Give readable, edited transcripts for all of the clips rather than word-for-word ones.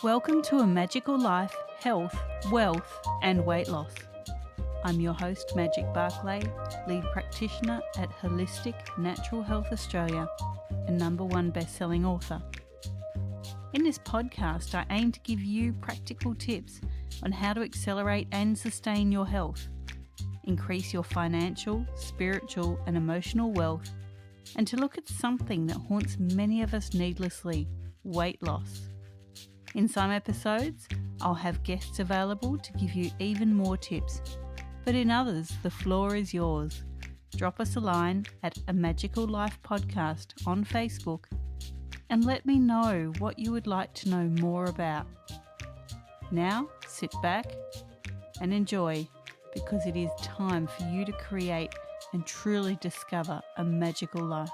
Welcome to A Magical Life, Health, Wealth and Weight Loss. I'm your host, Magic Barclay, lead practitioner at Holistic Natural Health Australia and #1 best-selling author. In this podcast, I aim to give you practical tips on how to accelerate and sustain your health, increase your financial, spiritual and emotional wealth, and to look at something that haunts many of us needlessly, weight loss. In some episodes, I'll have guests available to give you even more tips, but in others, the floor is yours. Drop us a line at A Magical Life Podcast on Facebook and let me know what you would like to know more about. Now, sit back and enjoy, because it is time for you to create and truly discover a magical life.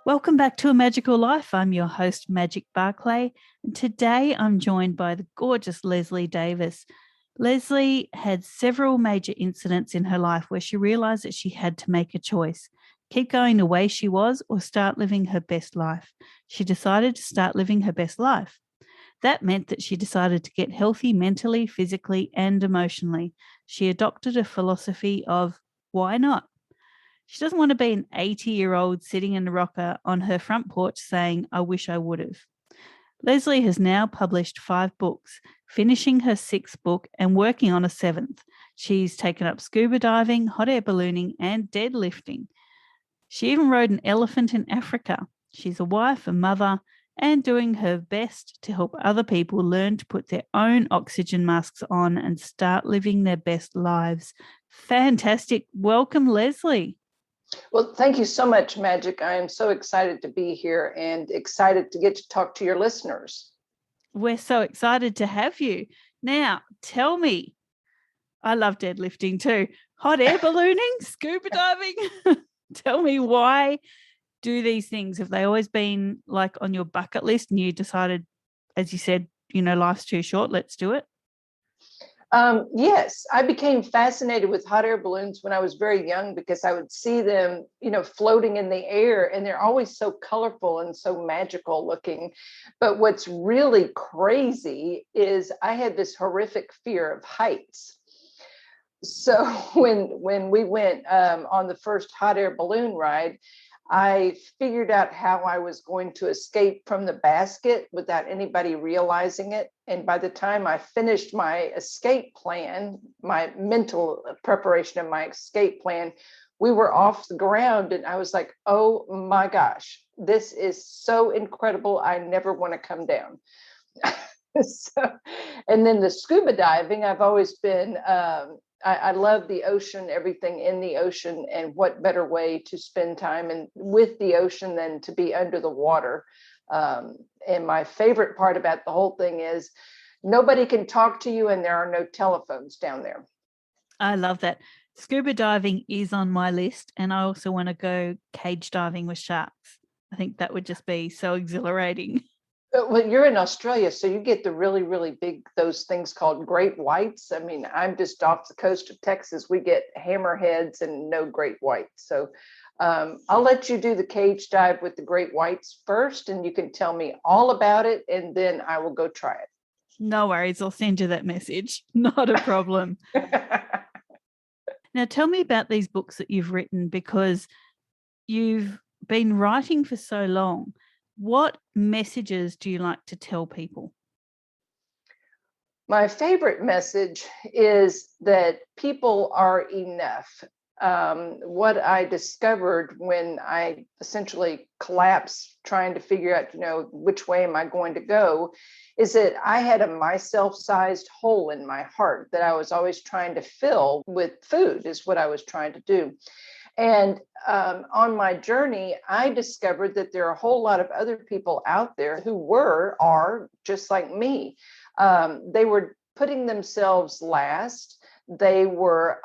Welcome back to A Magical Life. I'm your host, Magic Barclay, and today I'm joined by the gorgeous Leslie Davis. Leslie had several major incidents in her life where she realised that she had to make a choice, keep going the way she was or start living her best life. She decided to start living her best life. That meant that she decided to get healthy mentally, physically, and emotionally. She adopted a philosophy of why not? She doesn't want to be an 80-year-old sitting in the rocker on her front porch saying, I wish I would have. Leslie has now published 5 books, finishing her 6th book and working on a 7th. She's taken up scuba diving, hot air ballooning, and deadlifting. She even rode an elephant in Africa. She's a wife, a mother, and doing her best to help other people learn to put their own oxygen masks on and start living their best lives. Fantastic. Welcome, Leslie. Well, thank you so much, Magic. I am so excited to be here and excited to get to talk to your listeners. We're so excited to have you. Now, tell me, I love deadlifting too. Hot air ballooning, scuba diving. Tell me, why do these things? Have they always been like on your bucket list and you decided, as you said, life's too short, let's do it? Yes, I became fascinated with hot air balloons when I was very young because I would see them, floating in the air, and they're always so colorful and so magical looking. But what's really crazy is I had this horrific fear of heights. So when we went on the first hot air balloon ride, I figured out how I was going to escape from the basket without anybody realizing it. And by the time I finished my escape plan, my mental preparation of my escape plan, we were off the ground. And I was like, oh my gosh, this is so incredible. I never want to come down. And then the scuba diving, I've always been, I love the ocean, everything in the ocean, and what better way to spend time with the ocean than to be under the water. And my favorite part about the whole thing is nobody can talk to you and there are no telephones down there. I love that. Scuba diving is on my list, and I also want to go cage diving with sharks. I think that would just be so exhilarating. Well, you're in Australia, so you get the really, really big, those things called great whites. I mean, I'm just off the coast of Texas. We get hammerheads and no great whites. So I'll let you do the cage dive with the great whites first, and you can tell me all about it, and then I will go try it. No worries. I'll send you that message. Not a problem. Now, tell me about these books that you've written, because you've been writing for so long. What messages do you like to tell people? My favorite message is that people are enough. What I discovered when I essentially collapsed trying to figure out, which way am I going to go, is that I had a myself-sized hole in my heart that I was always trying to fill with food, is what I was trying to do. And on my journey, I discovered that there are a whole lot of other people out there who are just like me. They were putting themselves last. They were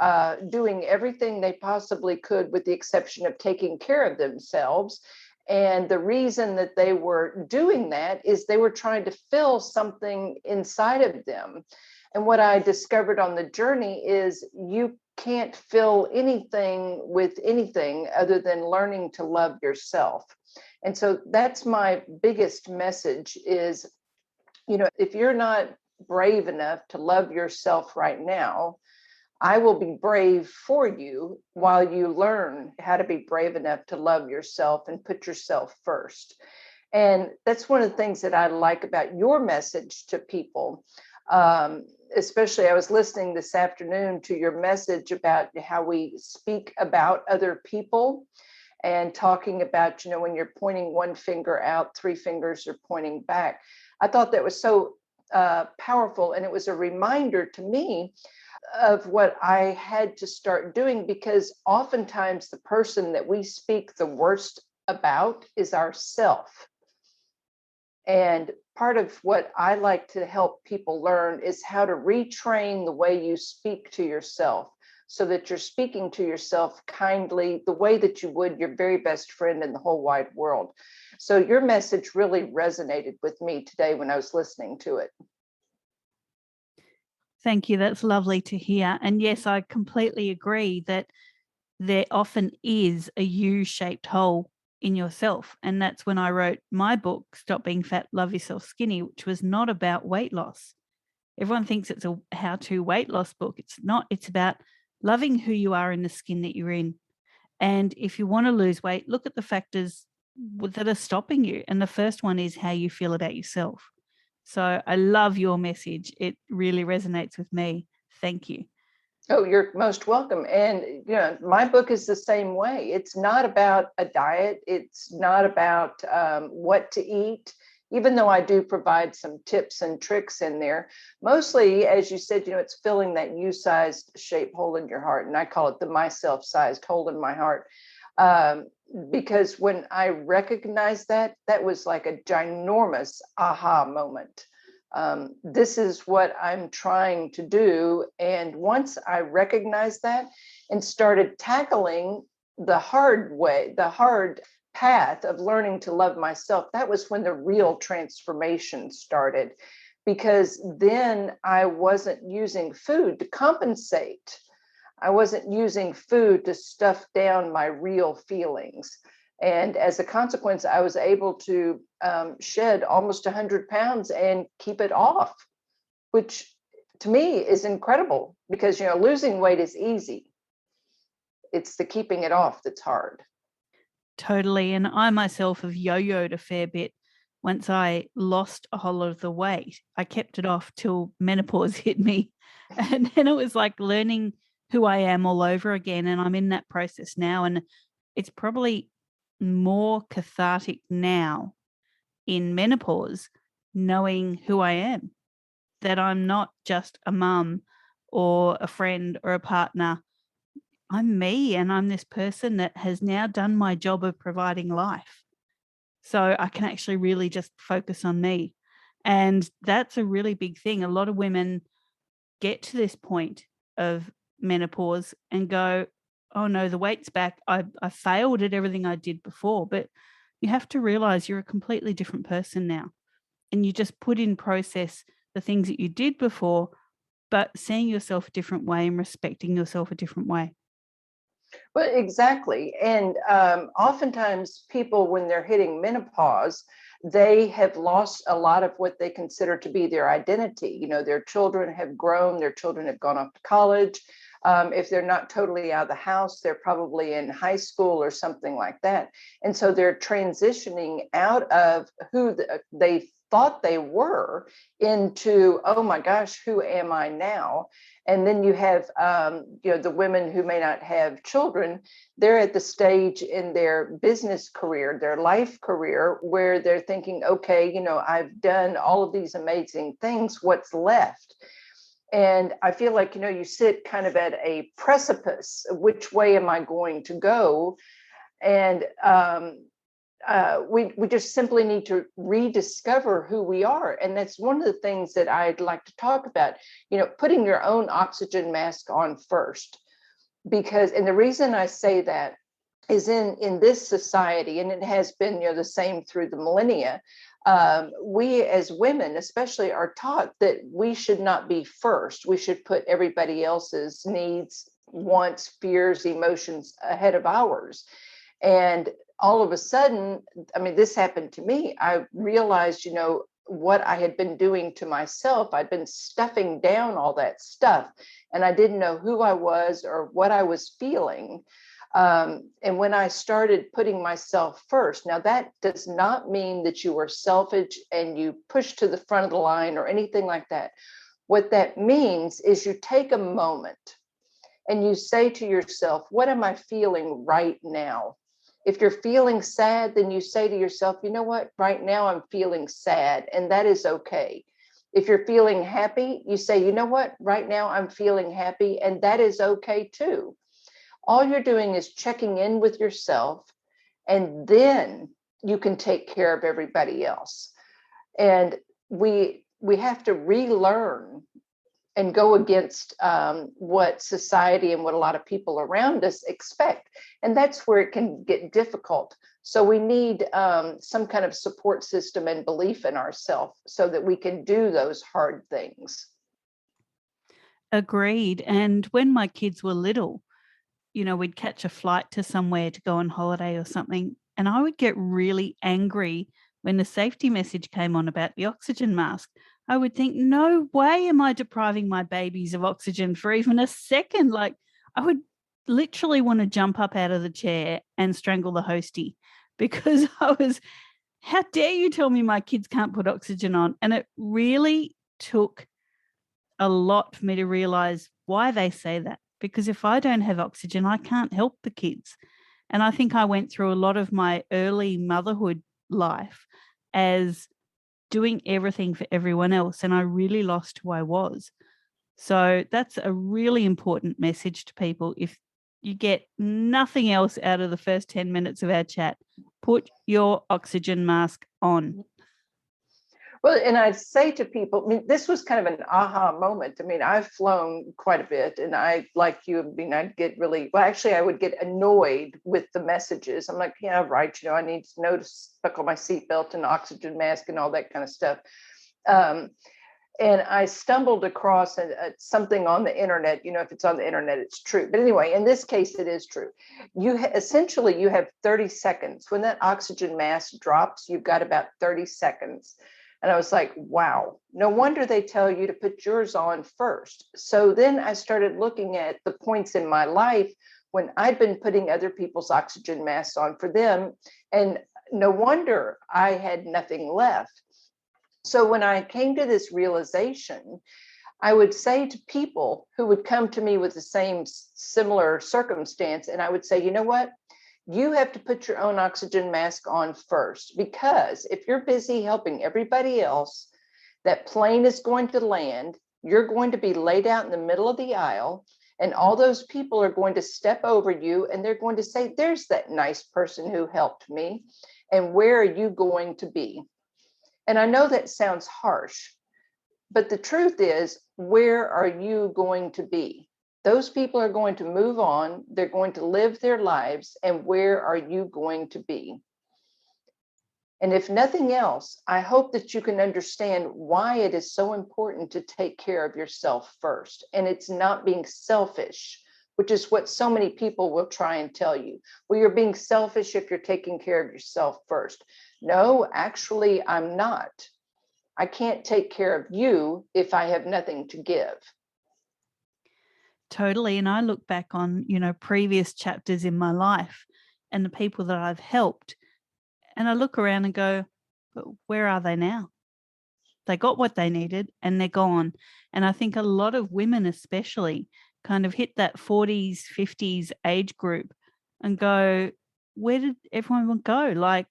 doing everything they possibly could, with the exception of taking care of themselves. And the reason that they were doing that is they were trying to fill something inside of them. And what I discovered on the journey is you can't fill anything with anything other than learning to love yourself. And so that's my biggest message is, if you're not brave enough to love yourself right now, I will be brave for you while you learn how to be brave enough to love yourself and put yourself first. And that's one of the things that I like about your message to people. Especially, I was listening this afternoon to your message about how we speak about other people and talking about, when you're pointing one finger out, three fingers are pointing back. I thought that was so powerful. And it was a reminder to me of what I had to start doing, because oftentimes the person that we speak the worst about is ourself. And part of what I like to help people learn is how to retrain the way you speak to yourself, so that you're speaking to yourself kindly, the way that you would your very best friend in the whole wide world. So your message really resonated with me today when I was listening to it. Thank you. That's lovely to hear. And yes, I completely agree that there often is a U-shaped hole in yourself. And that's when I wrote my book, Stop Being Fat, Love Yourself Skinny, which was not about weight loss. Everyone thinks it's a how-to weight loss book. It's not. It's about loving who you are in the skin that you're in. And if you want to lose weight, look at the factors that are stopping you. And the first one is how you feel about yourself. So I love your message. It really resonates with me. Thank you. Oh, you're most welcome. And, my book is the same way. It's not about a diet. It's not about what to eat, even though I do provide some tips and tricks in there. Mostly, as you said, it's filling that U-sized shape hole in your heart. And I call it the myself-sized hole in my heart. Because when I recognized that was like a ginormous aha moment. This is what I'm trying to do. And once I recognized that and started tackling the hard path of learning to love myself, that was when the real transformation started. Because then I wasn't using food to compensate. I wasn't using food to stuff down my real feelings. And as a consequence, I was able to shed almost 100 pounds and keep it off, which to me is incredible, because, losing weight is easy. It's the keeping it off that's hard. Totally. And I myself have yo-yoed a fair bit. Once I lost a whole lot of the weight, I kept it off till menopause hit me. And then it was like learning who I am all over again. And I'm in that process now. And it's probably more cathartic now in menopause, knowing who I am, that I'm not just a mum or a friend or a partner. I'm me, and I'm this person that has now done my job of providing life. So I can actually really just focus on me. And that's a really big thing. A lot of women get to this point of menopause and go, oh no, the weight's back. I failed at everything I did before. But you have to realize you're a completely different person now. And you just put in process the things that you did before, but seeing yourself a different way and respecting yourself a different way. Well, exactly. And oftentimes people, when they're hitting menopause, they have lost a lot of what they consider to be their identity. Their children have grown, their children have gone off to college. If they're not totally out of the house, they're probably in high school or something like that. And so they're transitioning out of who they thought they were into, oh my gosh, who am I now? And then you have, the women who may not have children, they're at the stage in their business career, their life career, where they're thinking, okay, I've done all of these amazing things, what's left? And I feel like, you sit kind of at a precipice. Which way am I going to go? And we just simply need to rediscover who we are. And that's one of the things that I'd like to talk about, putting your own oxygen mask on first. Because, and the reason I say that is in this society, and it has been, the same through the millennia, we as women especially are taught that we should not be first. We should put everybody else's needs wants, fears, emotions ahead of ours. And all of a sudden, I mean, this happened to me. I realized, what I had been doing to myself. I'd been stuffing down all that stuff, and I didn't know who I was or what I was feeling. And when I started putting myself first, now that does not mean that you are selfish and you push to the front of the line or anything like that. What that means is you take a moment and you say to yourself, what am I feeling right now? If you're feeling sad, then you say to yourself, you know what, right now I'm feeling sad, and that is okay. If you're feeling happy, you say, you know what, right now I'm feeling happy, and that is okay too. All you're doing is checking in with yourself, and then you can take care of everybody else. And we have to relearn and go against what society and what a lot of people around us expect. And that's where it can get difficult. So we need some kind of support system and belief in ourselves so that we can do those hard things. Agreed. And when my kids were little, we'd catch a flight to somewhere to go on holiday or something, and I would get really angry when the safety message came on about the oxygen mask. I would think, no way am I depriving my babies of oxygen for even a second. Like, I would literally want to jump up out of the chair and strangle the hostie, because how dare you tell me my kids can't put oxygen on? And it really took a lot for me to realize why they say that. Because if I don't have oxygen, I can't help the kids. And I think I went through a lot of my early motherhood life as doing everything for everyone else, and I really lost who I was. So that's a really important message to people. If you get nothing else out of the first 10 minutes of our chat, put your oxygen mask on. Well, and I say to people, I mean, this was kind of an aha moment. I mean, I've flown quite a bit, and I, like you, I mean, I'd get really, well, actually, I would get annoyed with the messages. I'm like, yeah, right. I need to know to buckle my seatbelt and oxygen mask and all that kind of stuff. And I stumbled across something on the internet. If it's on the internet, it's true. But anyway, in this case, it is true. Essentially, you have 30 seconds. When that oxygen mask drops, you've got about 30 seconds. And I was like, wow, no wonder they tell you to put yours on first. So then I started looking at the points in my life when I'd been putting other people's oxygen masks on for them. And no wonder I had nothing left. So when I came to this realization, I would say to people who would come to me with the same similar circumstance, and I would say, you know what? You have to put your own oxygen mask on first, because if you're busy helping everybody else, that plane is going to land, you're going to be laid out in the middle of the aisle, and all those people are going to step over you, and they're going to say, there's that nice person who helped me, and where are you going to be? And I know that sounds harsh, but the truth is, where are you going to be? Those people are going to move on. They're going to live their lives. And where are you going to be? And if nothing else, I hope that you can understand why it is so important to take care of yourself first. And it's not being selfish, which is what so many people will try and tell you. Well, you're being selfish if you're taking care of yourself first. No, actually, I'm not. I can't take care of you if I have nothing to give. Totally. And I look back on, previous chapters in my life and the people that I've helped, and I look around and go, but where are they now? They got what they needed and they're gone. And I think a lot of women especially kind of hit that 40s, 50s age group and go, where did everyone go? Like,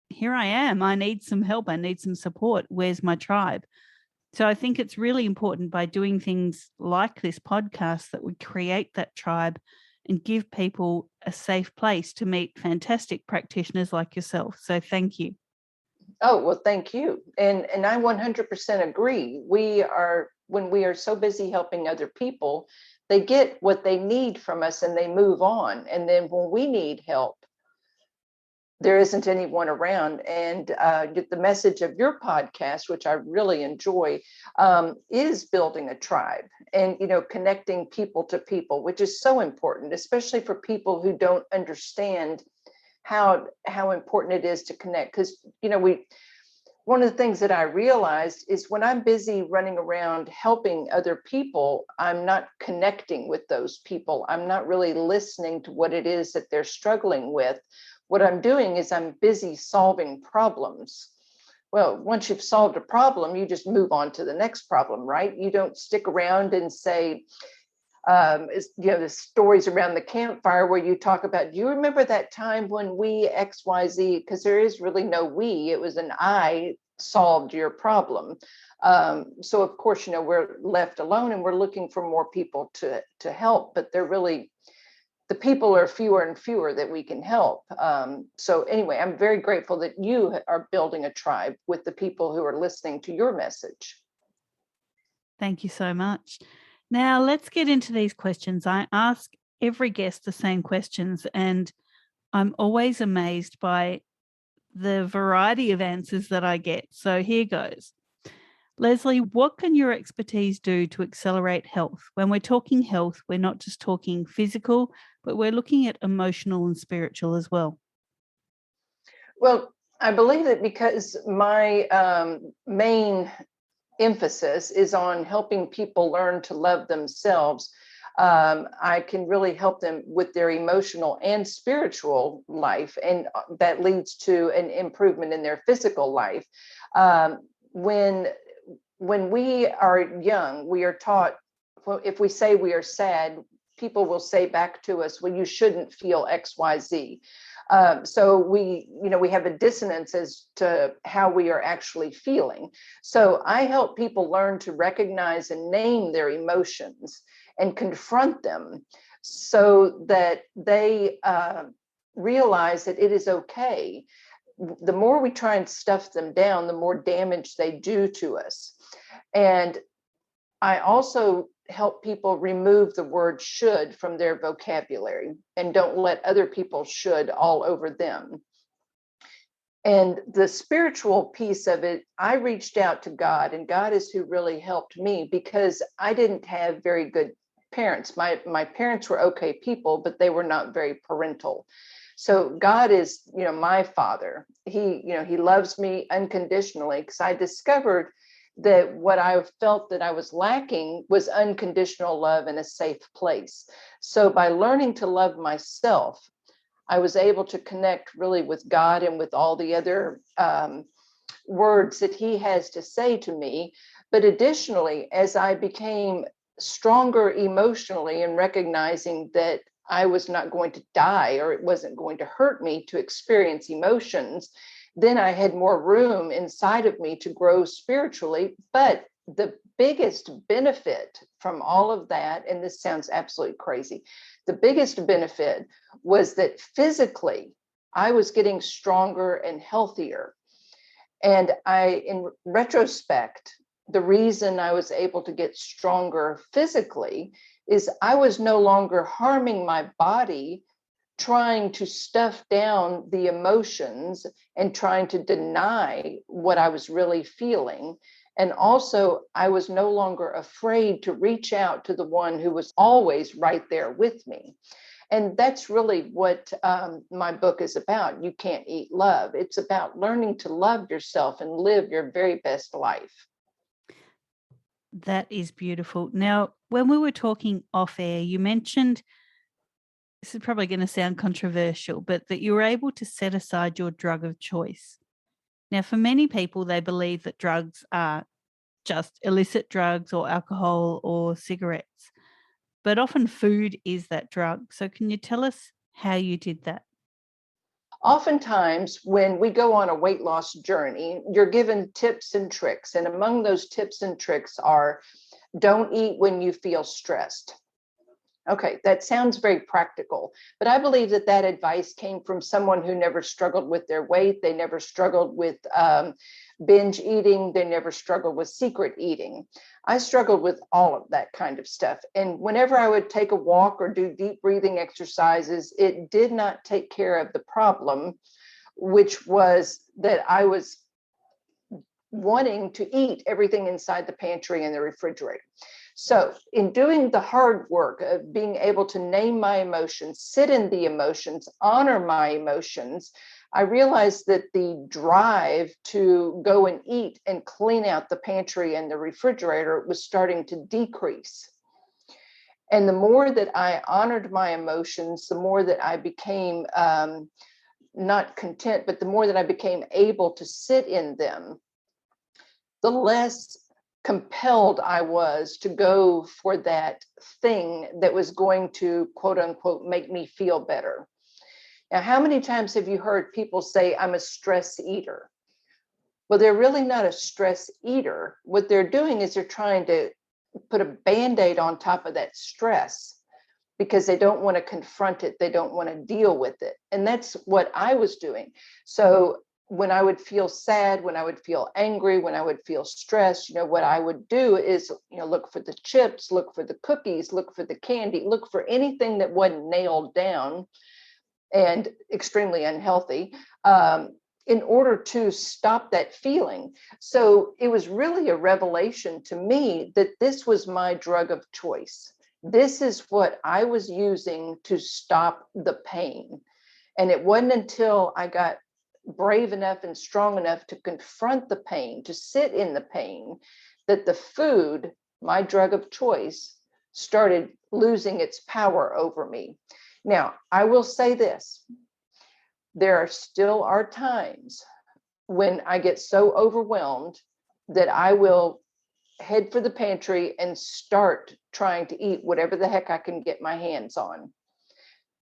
here I am. I need some help. I need some support. Where's my tribe? So I think it's really important, by doing things like this podcast, that we create that tribe and give people a safe place to meet fantastic practitioners like yourself. So thank you. Oh, well, thank you. And I 100% agree. When we are so busy helping other people, they get what they need from us and they move on. And then when we need help, there isn't anyone around. And the message of your podcast, which I really enjoy, is building a tribe and, connecting people to people, which is so important, especially for people who don't understand how important it is to connect. Because, one of the things that I realized is when I'm busy running around helping other people, I'm not connecting with those people. I'm not really listening to what it is that they're struggling with. What I'm doing is I'm busy solving problems. Well, once you've solved a problem, you just move on to the next problem, right? You don't stick around and say, the stories around the campfire where you talk about, do you remember that time when we XYZ? Because there is really no we, it was an I solved your problem. So of course, we're left alone and we're looking for more people to help, but the people are fewer and fewer that we can help. So anyway, I'm very grateful that you are building a tribe with the people who are listening to your message. Thank you so much. Now let's get into these questions. I ask every guest the same questions, and I'm always amazed by the variety of answers that I get. So here goes. Leslie, what can your expertise do to accelerate health? When we're talking health, we're not just talking physical, but we're looking at emotional and spiritual as well. Well, I believe that because my main emphasis is on helping people learn to love themselves, I can really help them with their emotional and spiritual life, and that leads to an improvement in their physical life. When we are young, we are taught, well, if we say we are sad, people will say back to us, well, you shouldn't feel XYZ. So we have a dissonance as to how we are actually feeling. So I help people learn to recognize and name their emotions and confront them so that they realize that it is okay. The more we try and stuff them down, the more damage they do to us. And I also help people remove the word should from their vocabulary and don't let other people should all over them. And the spiritual piece of it, I reached out to God, and God is who really helped me because I didn't have very good parents. My parents were okay people, but they were not very parental. So God is, my father. He loves me unconditionally, because I discovered that what I felt that I was lacking was unconditional love in a safe place. So by learning to love myself, I was able to connect really with God and with all the other words that he has to say to me. But additionally, as I became stronger emotionally and recognizing that I was not going to die or it wasn't going to hurt me to experience emotions, then I had more room inside of me to grow spiritually. But the biggest benefit from all of that, and this sounds absolutely crazy, the biggest benefit was that physically I was getting stronger and healthier. And in retrospect, the reason I was able to get stronger physically is I was no longer harming my body, trying to stuff down the emotions and trying to deny what I was really feeling. And also, I was no longer afraid to reach out to the one who was always right there with me. And that's really what my book is about. You Can't Eat Love. It's about learning to love yourself and live your very best life. That is beautiful. Now, when we were talking off air, you mentioned, this is probably going to sound controversial, but that you were able to set aside your drug of choice. Now, for many people, they believe that drugs are just illicit drugs or alcohol or cigarettes, but often food is that drug. So can you tell us how you did that? Oftentimes, when we go on a weight loss journey, you're given tips and tricks. And among those tips and tricks are, don't eat when you feel stressed. Okay, that sounds very practical, but I believe that that advice came from someone who never struggled with their weight. They never struggled with binge eating. They never struggled with secret eating. I struggled with all of that kind of stuff. And whenever I would take a walk or do deep breathing exercises, it did not take care of the problem. which was that I was wanting to eat everything inside the pantry and the refrigerator. So in doing the hard work of being able to name my emotions, sit in the emotions, honor my emotions, I realized that the drive to go and eat and clean out the pantry and the refrigerator was starting to decrease. And the more that I honored my emotions, the more that I became not content, but the more that I became able to sit in them, the less compelled I was to go for that thing that was going to, quote unquote, make me feel better. Now, how many times have you heard people say, I'm a stress eater? Well, they're really not a stress eater. What they're doing is they're trying to put a Band-Aid on top of that stress because they don't want to confront it. They don't want to deal with it. And that's what I was doing. So when I would feel sad, when I would feel angry, when I would feel stressed, what I would do is, look for the chips, look for the cookies, look for the candy, look for anything that wasn't nailed down and extremely unhealthy, in order to stop that feeling. So it was really a revelation to me that this was my drug of choice. This is what I was using to stop the pain. And it wasn't until I got brave enough and strong enough to confront the pain, to sit in the pain, that the food, my drug of choice, started losing its power over me. Now, I will say this. There still are times when I get so overwhelmed that I will head for the pantry and start trying to eat whatever the heck I can get my hands on.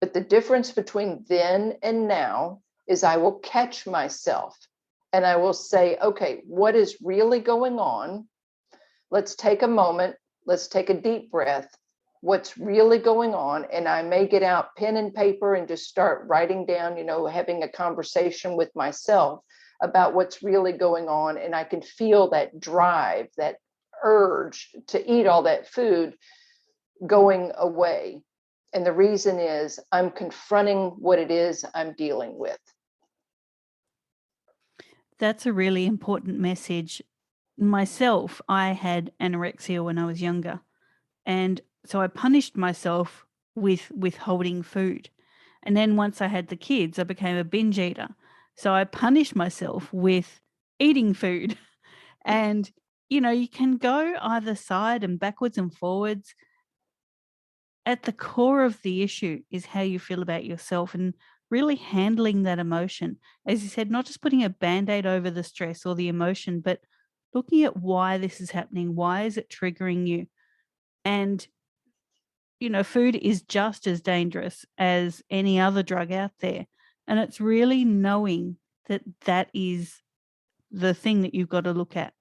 But the difference between then and now is I will catch myself and I will say, okay, what is really going on? Let's take a moment. Let's take a deep breath. What's really going on? And I may get out pen and paper and just start writing down, having a conversation with myself about what's really going on. And I can feel that drive, that urge to eat all that food going away. And the reason is I'm confronting what it is I'm dealing with. That's a really important message. Myself, I had anorexia when I was younger. And so I punished myself with withholding food. And then once I had the kids, I became a binge eater. So I punished myself with eating food. And, you can go either side and backwards and forwards. At the core of the issue is how you feel about yourself and really handling that emotion. As you said, not just putting a Band-Aid over the stress or the emotion, but looking at why this is happening. Why is it triggering you? And, food is just as dangerous as any other drug out there. And it's really knowing that that is the thing that you've got to look at,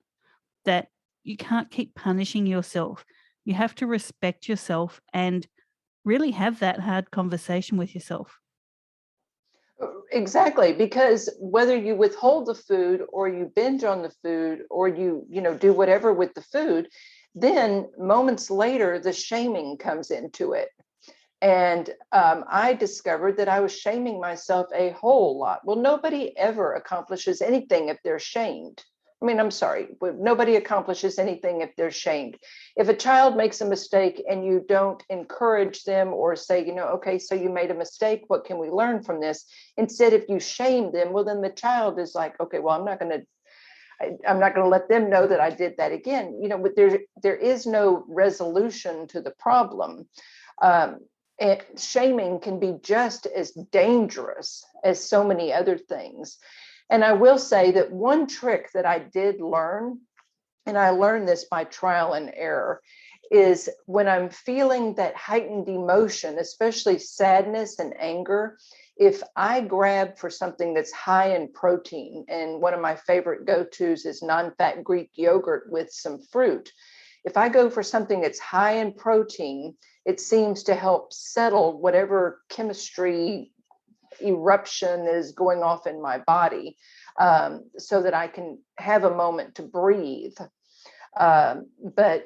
that you can't keep punishing yourself. You have to respect yourself and really have that hard conversation with yourself. Exactly, because whether you withhold the food or you binge on the food or you do whatever with the food, then moments later the shaming comes into it. And I discovered that I was shaming myself a whole lot. Well, nobody ever accomplishes anything if they're shamed. I mean, I'm sorry, but nobody accomplishes anything if they're shamed. If a child makes a mistake and you don't encourage them or say, okay, so you made a mistake, what can we learn from this? Instead, if you shame them, well, then the child is like, okay, well, I'm not going to let them know that I did that again. But there is no resolution to the problem. And shaming can be just as dangerous as so many other things. And I will say that one trick that I did learn, and I learned this by trial and error, is when I'm feeling that heightened emotion, especially sadness and anger, if I grab for something that's high in protein, and one of my favorite go-tos is non-fat Greek yogurt with some fruit. If I go for something that's high in protein, it seems to help settle whatever chemistry eruption is going off in my body, so that I can have a moment to breathe. But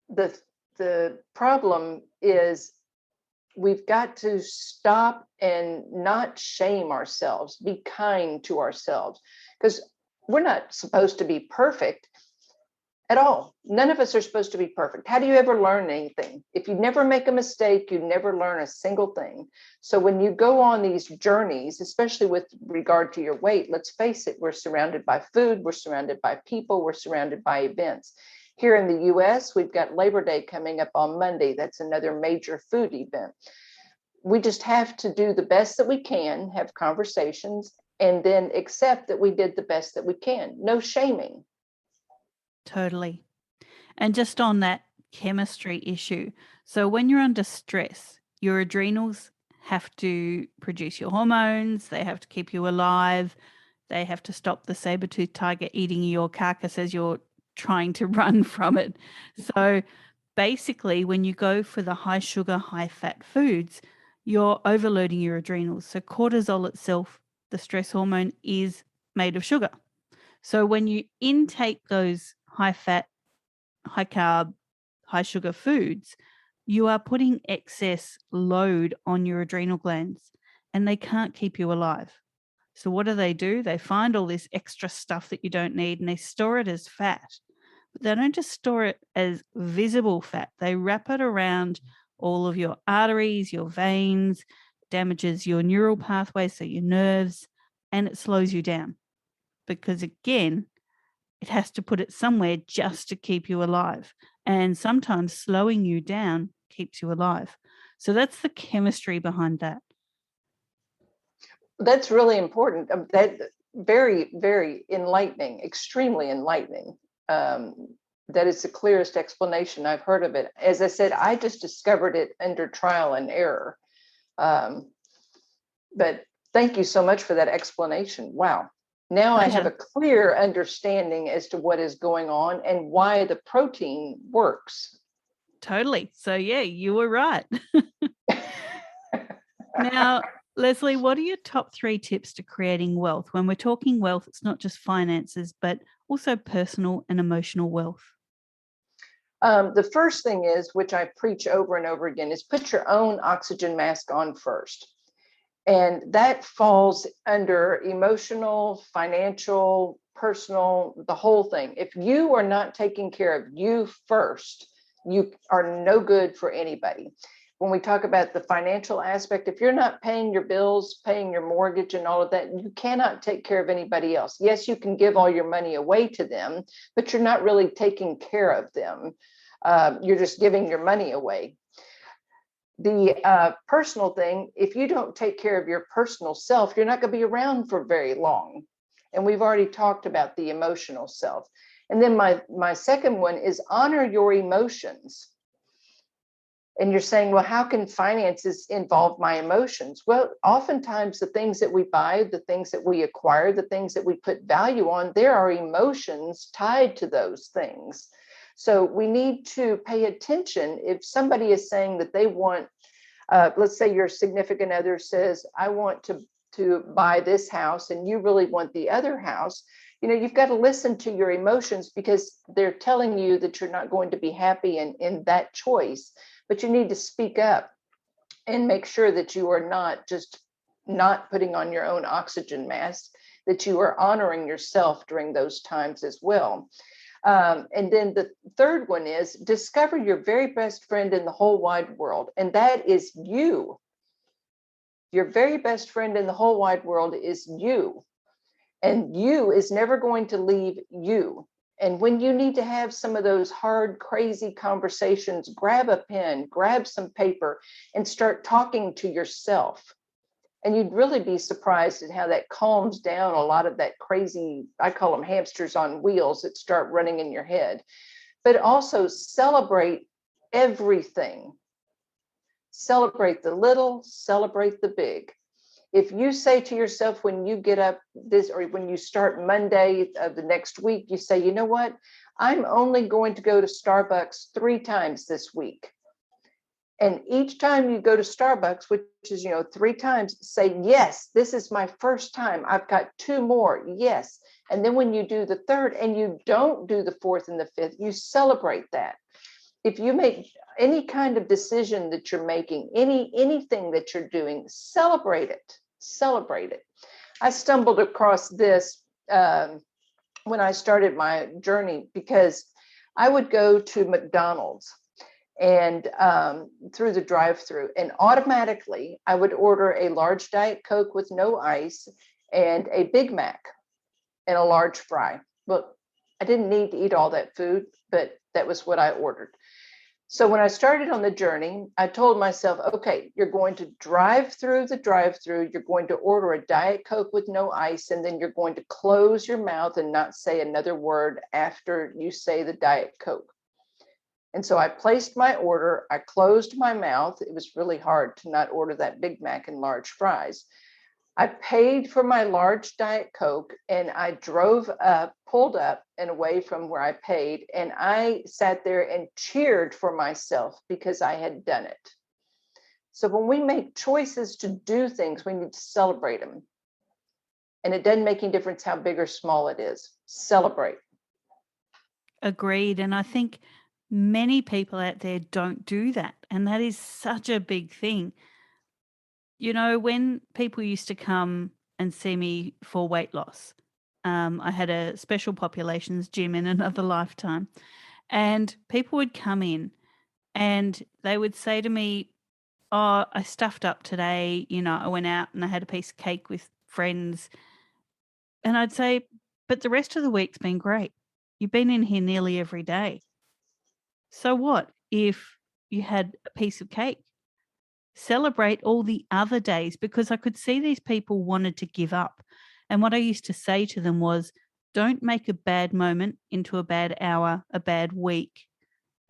the problem is we've got to stop and not shame ourselves, be kind to ourselves, because we're not supposed to be perfect at all. None of us are supposed to be perfect. How do you ever learn anything? If you never make a mistake, you never learn a single thing. So when you go on these journeys, especially with regard to your weight, let's face it, we're surrounded by food, we're surrounded by people, we're surrounded by events. Here in the US, we've got Labor Day coming up on Monday. That's another major food event. We just have to do the best that we can, have conversations, and then accept that we did the best that we can. No shaming. Totally. And just on that chemistry issue, so when you're under stress, your adrenals have to produce your hormones, they have to keep you alive, they have to stop the saber-toothed tiger eating your carcass as you're trying to run from it. So basically, when you go for the high sugar, high fat foods, you're overloading your adrenals. So cortisol itself, the stress hormone, is made of sugar. So when you intake those high fat, high carb, high sugar foods, you are putting excess load on your adrenal glands and they can't keep you alive. So what do? They find all this extra stuff that you don't need and they store it as fat. But they don't just store it as visible fat. They wrap it around all of your arteries, your veins, damages your neural pathways, so your nerves, and it slows you down. Because again, it has to put it somewhere just to keep you alive. And sometimes slowing you down keeps you alive. So that's the chemistry behind that. That's really important. That very, very enlightening, extremely enlightening. That is the clearest explanation I've heard of it. As I said, I just discovered it under trial and error. But thank you so much for that explanation. Wow. Now I have a clear understanding as to what is going on and why the protein works. Totally. So yeah, you were right. Now, Leslie, what are your top 3 tips to creating wealth? When we're talking wealth, it's not just finances, but also personal and emotional wealth. The first thing is, which I preach over and over again, is put your own oxygen mask on first. And that falls under emotional, financial, personal, the whole thing. If you are not taking care of you first, you are no good for anybody. When we talk about the financial aspect, if you're not paying your bills, paying your mortgage and all of that, you cannot take care of anybody else. Yes, you can give all your money away to them, but you're not really taking care of them. You're just giving your money away. The personal thing, if you don't take care of your personal self, you're not going to be around for very long. And we've already talked about the emotional self. And then my second one is honor your emotions. And you're saying, well, how can finances involve my emotions? Well, oftentimes the things that we buy, the things that we acquire, the things that we put value on, there are emotions tied to those things. So we need to pay attention. If somebody is saying that they want, let's say your significant other says, I want to buy this house and you really want the other house, you've got to listen to your emotions because they're telling you that you're not going to be happy in that choice. But you need to speak up and make sure that you are not just not putting on your own oxygen mask, that you are honoring yourself during those times as well. And then the third one is discover your very best friend in the whole wide world. And that is you. Your very best friend in the whole wide world is you. And you is never going to leave you. And when you need to have some of those hard, crazy conversations, grab a pen, grab some paper, and start talking to yourself. And you'd really be surprised at how that calms down a lot of that crazy, I call them hamsters on wheels that start running in your head. But also celebrate everything. Celebrate the little, celebrate the big. If you say to yourself when you get up this, or when you start Monday of the next week, you say, you know what, I'm only going to go to Starbucks 3 times this week. And each time you go to Starbucks, which is, 3 times, say, yes, this is my first time. I've got 2 more. Yes. And then when you do the 3rd and you don't do the 4th and the 5th, you celebrate that. if you make any kind of decision that you're making, anything that you're doing, celebrate it. Celebrate it. I stumbled across this when I started my journey, because I would go to McDonald's and through the drive-through, and automatically I would order a large Diet Coke with no ice and a Big Mac and a large fry. Well, I didn't need to eat all that food, but that was what I ordered. So when I started on the journey, I told myself, okay, you're going to drive through the drive-through, you're going to order a Diet Coke with no ice, and then you're going to close your mouth and not say another word after you say the Diet Coke. And so I placed my order, I closed my mouth. It was really hard to not order that Big Mac and large fries. I paid for my large Diet Coke, and I drove up, pulled up and away from where I paid. And I sat there and cheered for myself because I had done it. So when we make choices to do things, we need to celebrate them. And it doesn't make any difference how big or small it is. Celebrate. Agreed. And I think many people out there don't do that. And that is such a big thing. You know, when people used to come and see me for weight loss, I had a special populations gym in another lifetime, and people would come in and they would say to me, "Oh, I stuffed up today. You know, I went out and I had a piece of cake with friends." And I'd say, "But the rest of the week's been great. You've been in here nearly every day. So what if you had a piece of cake? Celebrate all the other days," because I could see these people wanted to give up. And what I used to say to them was, don't make a bad moment into a bad hour, a bad week,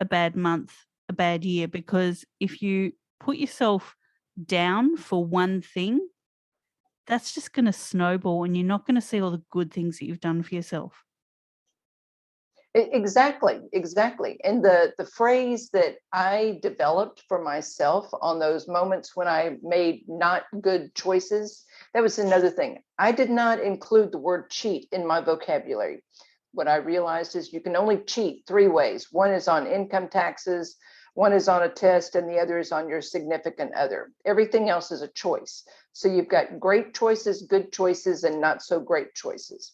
a bad month, a bad year, because if you put yourself down for one thing, that's just going to snowball and you're not going to see all the good things that you've done for yourself. Exactly, exactly. And the phrase that I developed for myself on those moments when I made not good choices, that was another thing. I did not include the word cheat in my vocabulary. What I realized is you can only cheat three ways. One is on income taxes, one is on a test, and the other is on your significant other. Everything else is a choice. So you've got great choices, good choices, and not so great choices.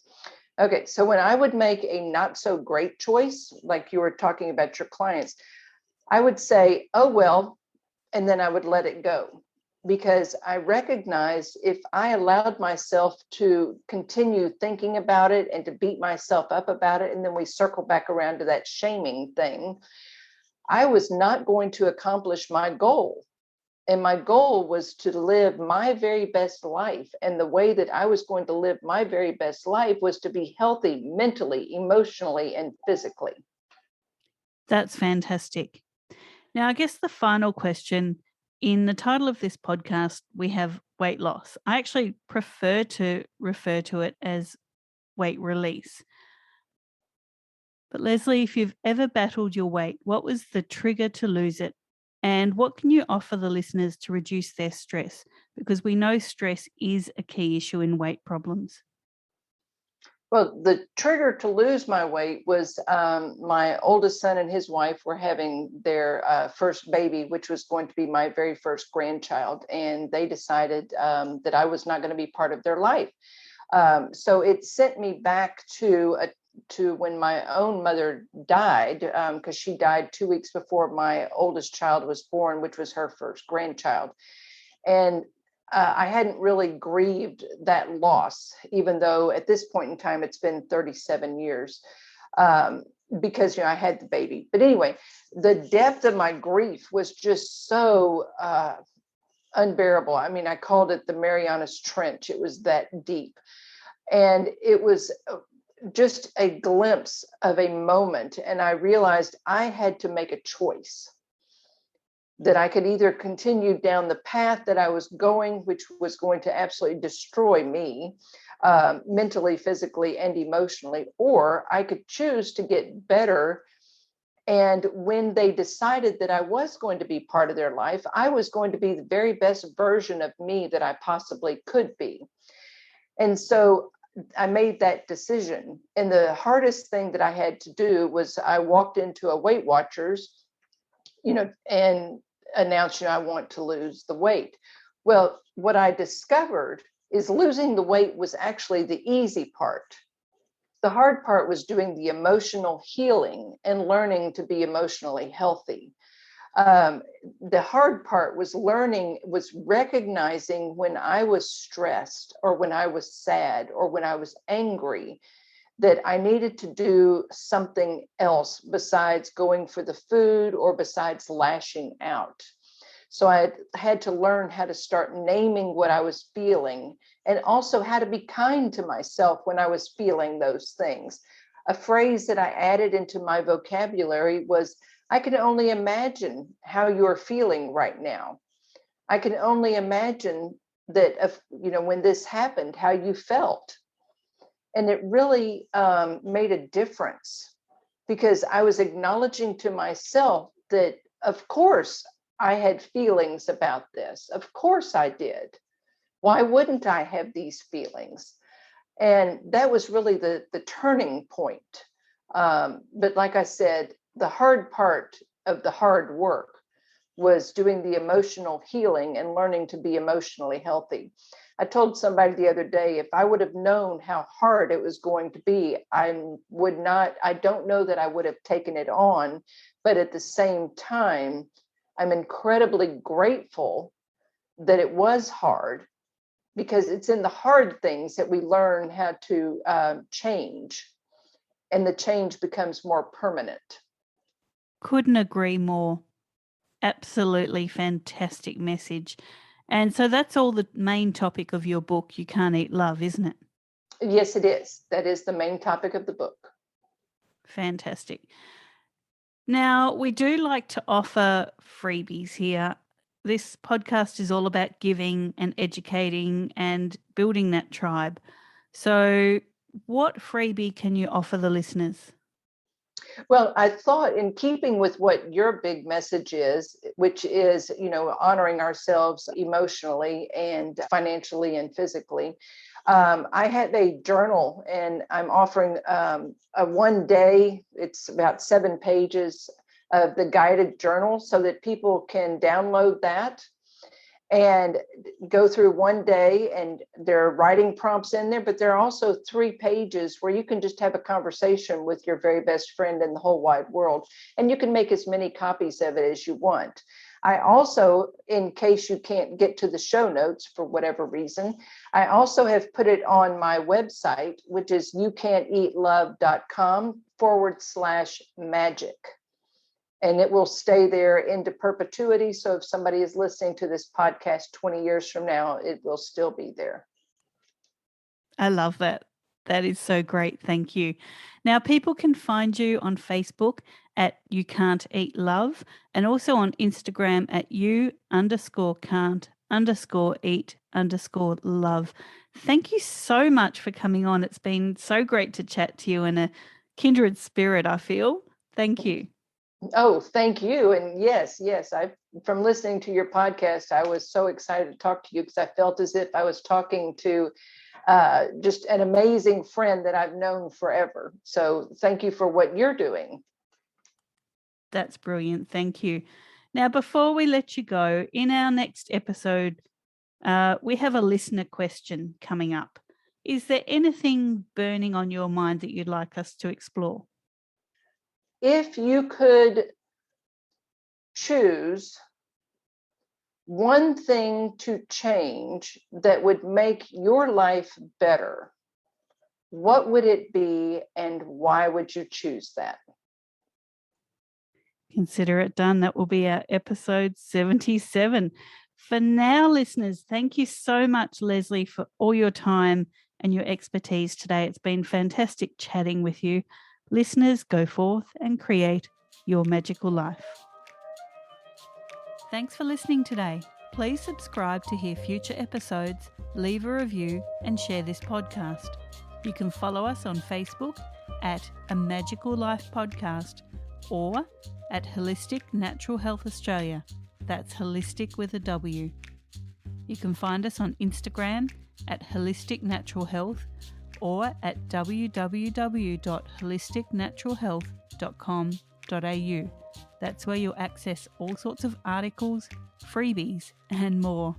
Okay, so when I would make a not so great choice, like you were talking about your clients, I would say, oh, well, and then I would let it go, because I recognized if I allowed myself to continue thinking about it and to beat myself up about it, and then we circle back around to that shaming thing, I was not going to accomplish my goal. And my goal was to live my very best life. And the way that I was going to live my very best life was to be healthy mentally, emotionally, and physically. That's fantastic. Now, I guess the final question in the title of this podcast, we have weight loss. I actually prefer to refer to it as weight release. But Leslie, if you've ever battled your weight, what was the trigger to lose it? And what can you offer the listeners to reduce their stress? Because we know stress is a key issue in weight problems. Well, the trigger to lose my weight was my oldest son and his wife were having their first baby, which was going to be my very first grandchild. And they decided that I was not going to be part of their life. So it sent me back to when my own mother died, because she died 2 weeks before my oldest child was born, which was her first grandchild. And I hadn't really grieved that loss, even though at this point in time, it's been 37 years, because, I had the baby. But anyway, the depth of my grief was just so unbearable. I mean, I called it the Marianas Trench. It was that deep. And it was just a glimpse of a moment. And I realized I had to make a choice, that I could either continue down the path that I was going, which was going to absolutely destroy me mentally, physically, and emotionally, or I could choose to get better. And when they decided that I was going to be part of their life, I was going to be the very best version of me that I possibly could be. And so I made that decision. And the hardest thing that I had to do was I walked into a Weight Watchers and announce, I want to lose the weight. Well, what I discovered is losing the weight was actually the easy part. The hard part was doing the emotional healing and learning to be emotionally healthy. The hard part was recognizing when I was stressed or when I was sad or when I was angry, that I needed to do something else besides going for the food or besides lashing out. So I had to learn how to start naming what I was feeling, and also how to be kind to myself when I was feeling those things. A phrase that I added into my vocabulary was, I can only imagine how you're feeling right now. I can only imagine that, when this happened, how you felt. And it really made a difference, because I was acknowledging to myself that, of course, I had feelings about this. Of course I did. Why wouldn't I have these feelings? And that was really the turning point. But like I said, the hard part of the hard work was doing the emotional healing and learning to be emotionally healthy. I told somebody the other day, if I would have known how hard it was going to be, I don't know that I would have taken it on. But at the same time, I'm incredibly grateful that it was hard, because it's in the hard things that we learn how to change, and the change becomes more permanent. Couldn't agree more. Absolutely fantastic message. And so that's all the main topic of your book, You Can't Eat Love, isn't it? Yes, it is. That is the main topic of the book. Fantastic. Now, we do like to offer freebies here. This podcast is all about giving and educating and building that tribe. So, what freebie can you offer the listeners? Well, I thought, in keeping with what your big message is, which is, honoring ourselves emotionally and financially and physically, I had a journal, and I'm offering a 1 day, it's about 7 pages of the guided journal, so that people can download that and go through 1 day, and there are writing prompts in there, but there are also 3 pages where you can just have a conversation with your very best friend in the whole wide world, and you can make as many copies of it as you want. I also, in case you can't get to the show notes for whatever reason, I also have put it on my website, which is youcan'teatlove.com/magic. And it will stay there into perpetuity. So if somebody is listening to this podcast 20 years from now, it will still be there. I love that. That is so great. Thank you. Now, people can find you on Facebook at You Can't Eat Love, and also on Instagram at you_can't_eat_love. Thank you so much for coming on. It's been so great to chat to you in a kindred spirit, I feel. Thank you. Oh, thank you. And yes, from listening to your podcast, I was so excited to talk to you, because I felt as if I was talking to just an amazing friend that I've known forever. So thank you for what you're doing. That's brilliant. Thank you. Now, before we let you go, in our next episode, we have a listener question coming up. Is there anything burning on your mind that you'd like us to explore? If you could choose one thing to change that would make your life better, what would it be, and why would you choose that? Consider it done. That will be our episode 77. For now, listeners, thank you so much, Leslie, for all your time and your expertise today. It's been fantastic chatting with you. Listeners, go forth and create your magical life. Thanks for listening today. Please subscribe to hear future episodes, leave a review, and share this podcast. You can follow us on Facebook at A Magical Life Podcast, or at Holistic Natural Health Australia. That's holistic with a W. You can find us on Instagram at Holistic Natural Health, or at www.holisticnaturalhealth.com.au. That's where you'll access all sorts of articles, freebies, and more.